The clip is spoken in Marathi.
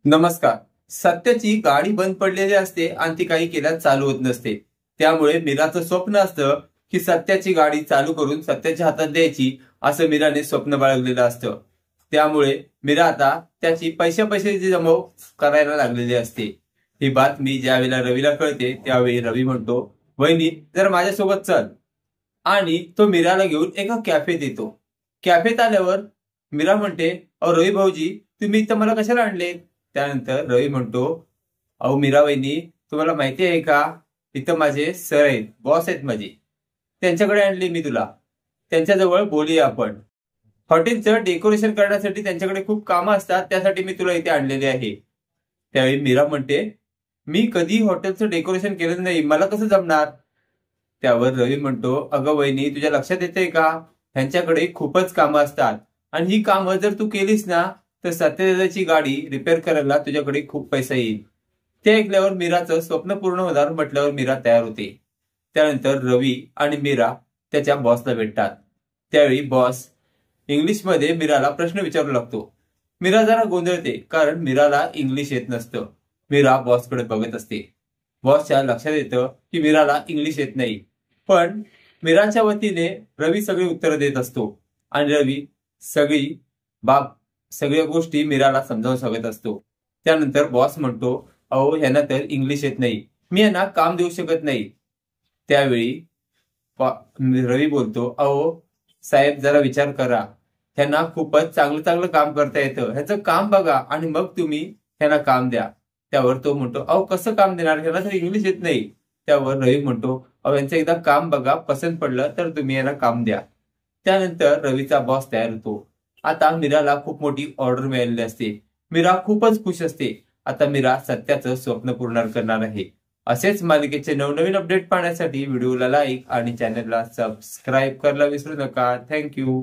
नमस्कार. सत्याची गाडी बंद पडलेली असते आणि ती काही केल्यास चालू होत नसते. त्यामुळे मीराचं स्वप्न असतं की सत्याची गाडी चालू करून सत्याच्या हातात द्यायची, असं मीराने स्वप्न बाळगलेलं असतं. त्यामुळे मीरा आता त्याची पैशाची जमव करायला लागलेली असते. ही बातमी ज्यावेळेला रवीला कळते त्यावेळी रवी म्हणतो, वहिनी जर माझ्यासोबत चल. आणि तो मीराला घेऊन एका कॅफेत येतो. कॅफेत आल्यावर मीरा म्हणते, अहो रवी भाऊजी, तुम्ही इथं मला कशाला आणले? त्यानंतर रवी म्हणतो, अहो मीरा वहिनी, तुम्हाला माहिती आहे का, इथं माझे सर आहेत, बॉस आहेत माझे, त्यांच्याकडे आणले मी तुला. त्यांच्याजवळ बोलूया आपण. हॉटेलचं डेकोरेशन करण्यासाठी त्यांच्याकडे खूप कामं असतात, त्यासाठी मी तुला इथे आणलेले आहे. त्यावेळी मीरा म्हणते, मी कधी हॉटेलचं डेकोरेशन केलं नाही, मला कसं जमणार? त्यावर रवी म्हणतो, अगं वहिनी, तुझ्या लक्षात येतंय का, ह्यांच्याकडे खूपच कामं असतात आणि ही कामं जर तू केलीस ना तर सत्यदादाची गाडी रिपेअर करायला तुझ्याकडे खूप पैसा येईल. ते ऐकल्यावर मीराचं स्वप्न पूर्ण होणार म्हटल्यावर मीरा तयार होते. त्यानंतर रवी आणि मीरा त्याच्या बॉसला भेटतात. त्यावेळी बॉस इंग्लिशमध्ये मीराला प्रश्न विचारू लागतो. मीरा जरा गोंधळते कारण मीराला इंग्लिश येत नसतं. मीरा बॉसकडे बघत असते. बॉसच्या लक्षात येतं की मीराला इंग्लिश येत नाही, पण मीराच्या वतीने रवी सगळी उत्तरं देत असतो आणि रवी सगळ्या गोष्टी मीराला समजावून सांगत असतो. त्यानंतर बॉस म्हणतो, अहो ह्यांना तर इंग्लिश येत नाही, मी यांना काम देऊ शकत नाही. त्यावेळी रवी बोलतो, अहो साहेब जरा विचार करा, ह्यांना खूपच चांगलं काम करता येतं, ह्याचं काम बघा आणि मग तुम्ही ह्यांना काम द्या. त्यावर तो म्हणतो, अहो कसं काम देणार, ह्यांना तर इंग्लिश येत नाही. त्यावर रवी म्हणतो, अहो यांचं एकदा काम बघा, पसंत पडलं तर तुम्ही यांना काम द्या. त्यानंतर रवीचा बॉस तयार होतो. आता मीराला खूप मोठी ऑर्डर मिळालेली असते. मीरा खूपच खुश असते. आता मीरा सत्याचं स्वप्न पूर्ण करणार आहे. असेच मालिकेचे नवनवीन अपडेट पाहण्यासाठी व्हिडिओला लाईक आणि चॅनलला सबस्क्राईब करायला विसरू नका. थँक्यू.